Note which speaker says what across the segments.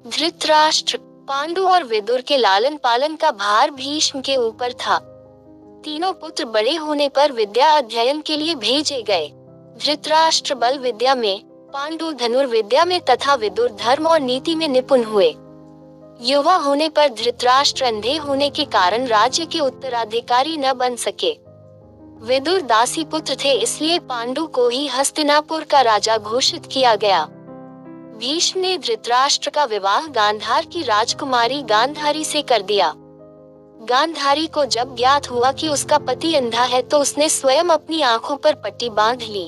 Speaker 1: धृतराष्ट्र, पांडु और विदुर के लालन पालन का भार भीष्म के ऊपर था। तीनों पुत्र बड़े होने पर विद्या अध्ययन के लिए भेजे गए। धृतराष्ट्र बल विद्या में, पांडु धनुर्विद्या में तथा विदुर धर्म और नीति में निपुण हुए। युवा होने पर धृतराष्ट्र अंधे होने के कारण राज्य के उत्तराधिकारी न बन सके। विदुर दासी पुत्र थे, इसलिए पांडु को ही हस्तिनापुर का राजा घोषित किया गया। भीष्म ने धृतराष्ट्र का विवाह गांधार की राजकुमारी गांधारी से कर दिया। गांधारी को जब ज्ञात हुआ कि उसका पति अंधा है तो उसने स्वयं अपनी आंखों पर पट्टी बांध ली।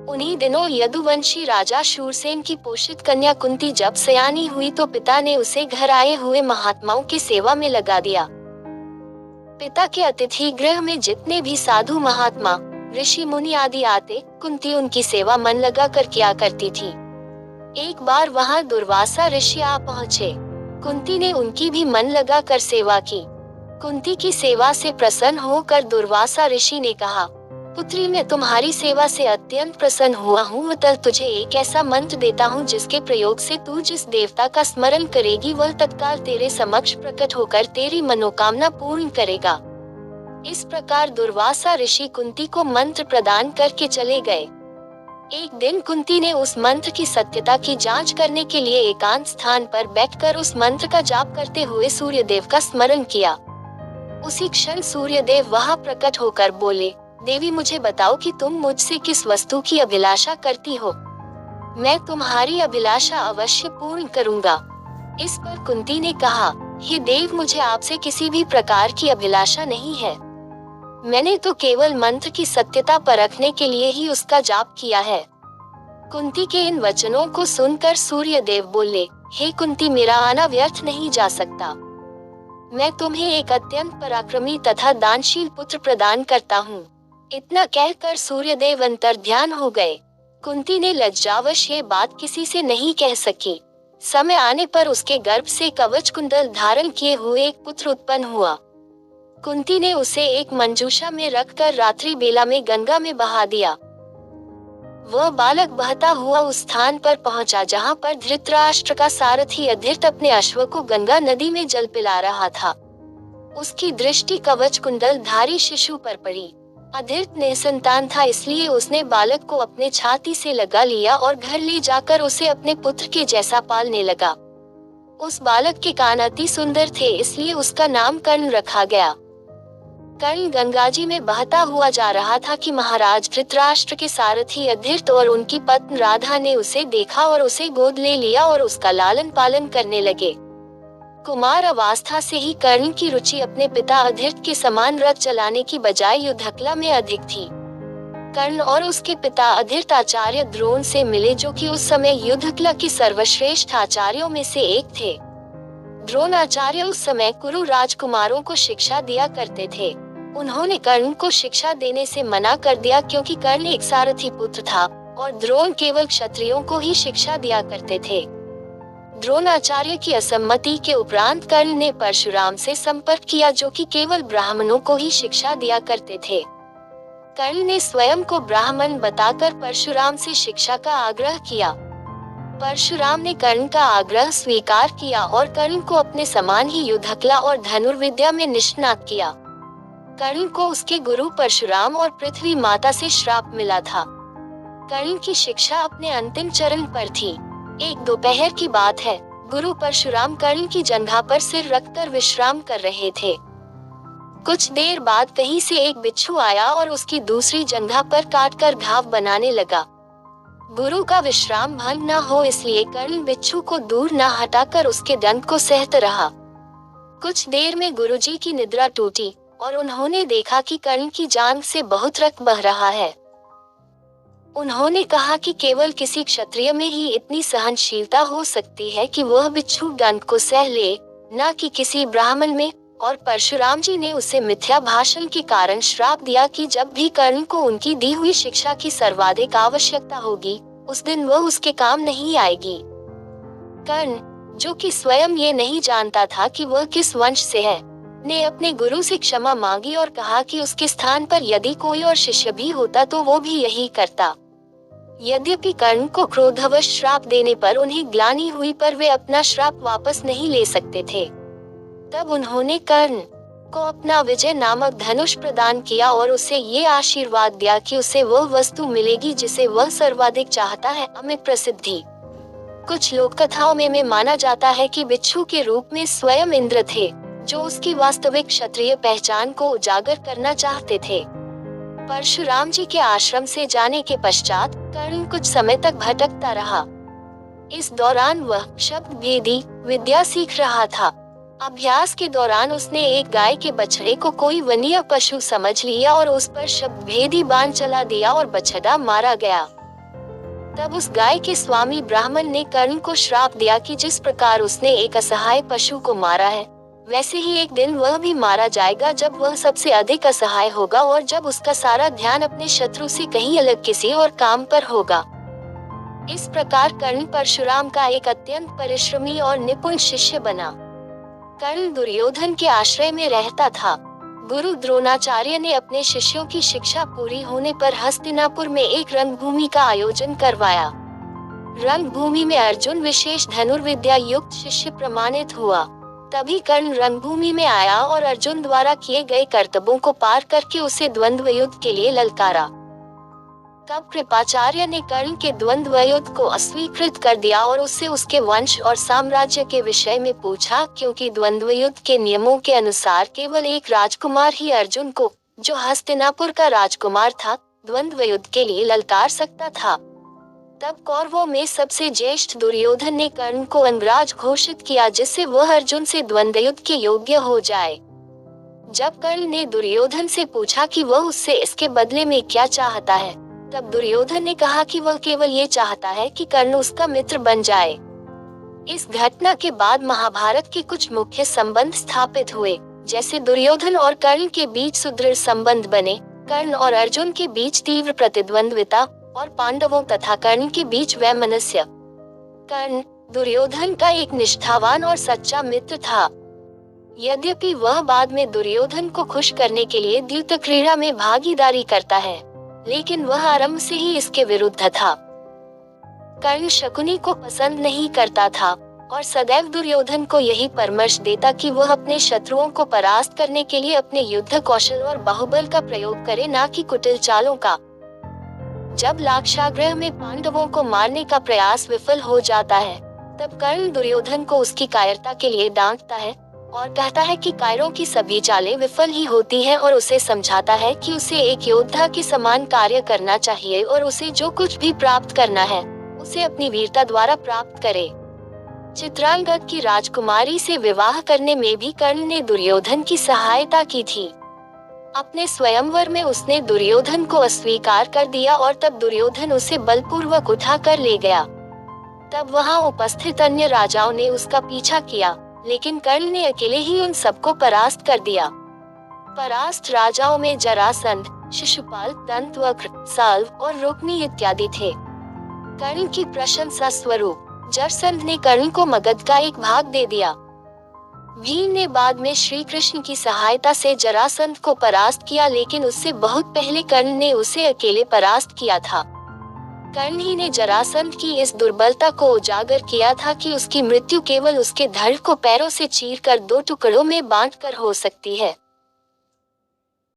Speaker 1: उन्हीं दिनों यदुवंशी राजा शूरसेन की पोषित कन्या कुंती जब सयानी हुई तो पिता ने उसे घर आए हुए महात्माओं की सेवा में लगा दिया। पिता के अतिथि गृह में जितने भी साधु महात्मा, ऋषि मुनि आदि आते, कुंती उनकी सेवा मन लगा कर किया करती थी। एक बार वहां दुर्वासा ऋषि आ पहुँचे। कुंती ने उनकी भी मन लगा कर सेवा की। कुंती की सेवा से प्रसन्न होकर दुर्वासा ऋषि ने कहा, पुत्री, मैं तुम्हारी सेवा से अत्यंत प्रसन्न हुआ हूँ, अतः तुझे एक ऐसा मंत्र देता हूँ जिसके प्रयोग से तू जिस देवता का स्मरण करेगी वह तत्काल तेरे समक्ष प्रकट होकर तेरी मनोकामना पूर्ण करेगा। इस प्रकार दुर्वासा ऋषि कुंती को मंत्र प्रदान करके चले गए। एक दिन कुंती ने उस मंत्र की सत्यता की जांच करने के लिए एकांत स्थान पर बैठकर उस मंत्र का जाप करते हुए सूर्यदेव का स्मरण किया। उसी क्षण सूर्यदेव वहां प्रकट होकर बोले, देवी, मुझे बताओ कि तुम मुझसे किस वस्तु की अभिलाषा करती हो। मैं तुम्हारी अभिलाषा अवश्य पूर्ण करूंगा। इस पर कुंती ने कहा, हे देव, मुझे आपसे किसी भी प्रकार की अभिलाषा नहीं है। मैंने तो केवल मंत्र की सत्यता परखने के लिए ही उसका जाप किया है। कुंती के इन वचनों को सुनकर सूर्यदेव बोले, हे कुंती, मेरा आना व्यर्थ नहीं जा सकता। मैं तुम्हें एक अत्यंत पराक्रमी तथा दानशील पुत्र प्रदान करता हूँ। इतना कहकर सूर्यदेव अंतर्ध्यान हो गए। कुंती ने लज्जावश ये बात किसी से नहीं कह सकी। समय आने पर उसके गर्भ से कवच कुंडल धारण किए हुए एक पुत्र उत्पन्न हुआ। कुंती ने उसे एक मंजूषा में रखकर रात्रि बेला में गंगा में बहा दिया। वह बालक बहता हुआ उस स्थान पर पहुंचा जहां पर धृतराष्ट्र का सारथी अधीर्त अपने अश्व को गंगा नदी में जल पिला रहा था। उसकी दृष्टि कवच कुंडल धारी शिशु पर पड़ी। अधीर्त निसंतान था, इसलिए उसने बालक को अपने छाती से लगा लिया और घर ले जाकर उसे अपने पुत्र के जैसा पालने लगा। उस बालक के कान अति सुंदर थे, इसलिए उसका नाम कर्ण रखा गया। कर्ण गंगाजी में बहता हुआ जा रहा था कि महाराज धृतराष्ट्र के सारथी अधीर्त और उनकी पत्नी राधा ने उसे देखा और उसे गोद ले लिया और उसका लालन पालन करने लगे। कुमार अवस्था से ही कर्ण की रुचि अपने पिता अधीर्त के समान रथ चलाने की बजाय युद्धकला में अधिक थी। कर्ण और उसके पिता अधीर्त आचार्य द्रोण से मिले, जो कि उस समय युद्धकला के सर्वश्रेष्ठ आचार्यों में से एक थे। द्रोणाचार्य उस समय कुरु राजकुमारों को शिक्षा दिया करते थे। उन्होंने कर्ण को शिक्षा देने से मना कर दिया क्योंकि कर्ण एक सारथी पुत्र था और द्रोण केवल क्षत्रियों को ही शिक्षा दिया करते थे। द्रोणाचार्य की असम्मति के उपरांत कर्ण ने परशुराम से संपर्क किया, जो कि केवल ब्राह्मणों को ही शिक्षा दिया करते थे। कर्ण ने स्वयं को ब्राह्मण बताकर परशुराम से शिक्षा का आग्रह किया। परशुराम ने कर्ण का आग्रह स्वीकार किया और कर्ण को अपने समान ही युद्धकला और धनुर्विद्या में निष्णात किया। कर्ण को उसके गुरु परशुराम और पृथ्वी माता से श्राप मिला था। कर्ण की शिक्षा अपने अंतिम चरण पर थी। एक दोपहर की बात है, गुरु परशुराम कर्ण की जंघा पर सिर रखकर विश्राम कर रहे थे। कुछ देर बाद कहीं से एक बिच्छू आया और उसकी दूसरी जंघा पर काटकर घाव बनाने लगा। गुरु का विश्राम भंग न हो इसलिए कर्ण बिच्छू को दूर न हटाकर उसके दंड को सहता रहा। कुछ देर में गुरुजी की निद्रा टूटी और उन्होंने देखा कि कर्ण की जांघ से बहुत रक्त बह रहा है। उन्होंने कहा कि केवल किसी क्षत्रिय में ही इतनी सहनशीलता हो सकती है कि वह बिच्छू दंड को सह ले, न कि किसी ब्राह्मण में। और परशुराम जी ने उसे मिथ्या भाषण के कारण श्राप दिया कि जब भी कर्ण को उनकी दी हुई शिक्षा की सर्वाधिक आवश्यकता होगी, उस दिन वह उसके काम नहीं आएगी। कर्ण, जो कि स्वयं ये नहीं जानता था कि वह किस वंश से है, ने अपने गुरु से क्षमा मांगी और कहा कि उसके स्थान पर यदि कोई और शिष्य भी होता तो वो भी यही करता। यद्यपि कर्ण को क्रोधवश श्राप देने पर उन्हें ग्लानि हुई, पर वे अपना श्राप वापस नहीं ले सकते थे। तब उन्होंने कर्ण को अपना विजय नामक धनुष प्रदान किया और उसे ये आशीर्वाद दिया कि उसे वह वस्तु मिलेगी जिसे वह सर्वाधिक चाहता है, अमित प्रसिद्धि। कुछ लोक कथाओं में माना जाता है कि बिच्छू के रूप में स्वयं इंद्र थे, जो उसकी वास्तविक क्षत्रिय पहचान को उजागर करना चाहते थे। परशुराम जी के आश्रम से जाने के पश्चात कर्ण कुछ समय तक भटकता रहा। इस दौरान वह शब्द भेदी विद्या सीख रहा था। अभ्यास के दौरान उसने एक गाय के बछड़े को कोई वन्य पशु समझ लिया और उस पर शब्द भेदी बाण चला दिया और बछड़ा मारा गया। तब उस गाय के स्वामी ब्राह्मण ने कर्ण को श्राप दिया कि जिस प्रकार उसने एक असहाय पशु को मारा है, वैसे ही एक दिन वह भी मारा जाएगा, जब वह सबसे अधिक असहाय होगा और जब उसका सारा ध्यान अपने शत्रु से कहीं अलग किसी और काम पर होगा। इस प्रकार कर्ण परशुराम का एक अत्यंत परिश्रमी और निपुण शिष्य बना। कर्ण दुर्योधन के आश्रय में रहता था। गुरु द्रोणाचार्य ने अपने शिष्यों की शिक्षा पूरी होने पर हस्तिनापुर में एक रंगभूमि का आयोजन करवाया। रंगभूमि में अर्जुन विशेष धनुर्विद्या युक्त शिष्य प्रमाणित हुआ। तभी कर्ण रंगभूमि में आया और अर्जुन द्वारा किए गए कर्तव्यों को पार करके उसे द्वंद्व युद्ध के लिए ललकारा। तब कृपाचार्य ने कर्ण के द्वंद्व युद्ध को अस्वीकृत कर दिया और उससे उसके वंश और साम्राज्य के विषय में पूछा, क्योंकि द्वंद्व युद्ध के नियमों के अनुसार केवल एक राजकुमार ही अर्जुन को, जो हस्तिनापुर का राजकुमार था, द्वंद्व युद्ध के लिए ललकार सकता था। तब कौरवों में सबसे ज्येष्ठ दुर्योधन ने कर्ण को अंगराज घोषित किया, जिससे वह अर्जुन से द्वंद्व युद्ध के योग्य हो जाए। जब कर्ण ने दुर्योधन से पूछा कि वह उससे इसके बदले में क्या चाहता है, तब दुर्योधन ने कहा कि वह केवल ये चाहता है कि कर्ण उसका मित्र बन जाए। इस घटना के बाद महाभारत के कुछ मुख्य संबंध स्थापित हुए, जैसे दुर्योधन और कर्ण के बीच सुदृढ़ संबंध बने, कर्ण और अर्जुन के बीच तीव्र प्रतिद्वंद्विता और पांडवों तथा कर्ण के बीच वैमनस्य। कर्ण दुर्योधन का एक निष्ठावान और सच्चा मित्र था। यद्यपि वह बाद में दुर्योधन को खुश करने के लिए द्यूत क्रीड़ा में भागीदारी करता है, लेकिन वह आरंभ से ही इसके विरुद्ध था। कर्ण शकुनी को पसंद नहीं करता था और सदैव दुर्योधन को यही परामर्श देता कि वह अपने शत्रुओं को परास्त करने के लिए अपने युद्ध कौशल और बाहुबल का प्रयोग करे, न कि कुटिल चालों का। जब लाक्षागृह में पांडवों को मारने का प्रयास विफल हो जाता है, तब कर्ण दुर्योधन को उसकी कायरता के लिए डांटता है और कहता है कि कायरों की सभी चालें विफल ही होती हैं, और उसे समझाता है कि उसे एक योद्धा के समान कार्य करना चाहिए और उसे जो कुछ भी प्राप्त करना है, उसे अपनी वीरता द्वारा प्राप्त करे। चित्रांगद की राजकुमारी से विवाह करने में भी कर्ण ने दुर्योधन की सहायता की थी। अपने स्वयंवर में उसने दुर्योधन को अस्वीकार कर दिया और तब दुर्योधन उसे बलपूर्वक उठा कर ले गया। तब वहां उपस्थित अन्य राजाओं ने उसका पीछा किया, लेकिन कर्ण ने अकेले ही उन सबको परास्त कर दिया। परास्त राजाओं में जरासंध, शिशुपाल, दंतवक्र, साल्व और रुक्मी इत्यादि थे। कर्ण की प्रशंसा स्वरूप जरासंध ने कर्ण को मगध का एक भाग दे दिया। भीम ने बाद में श्री कृष्ण की सहायता से जरासंध को परास्त किया, लेकिन उससे बहुत पहले कर्ण ने उसे अकेले परास्त किया था। कर्ण ही ने जरासंध की इस दुर्बलता को उजागर किया था कि उसकी मृत्यु केवल उसके धड़ को पैरों से चीरकर 2 टुकड़ों में बांटकर हो सकती है।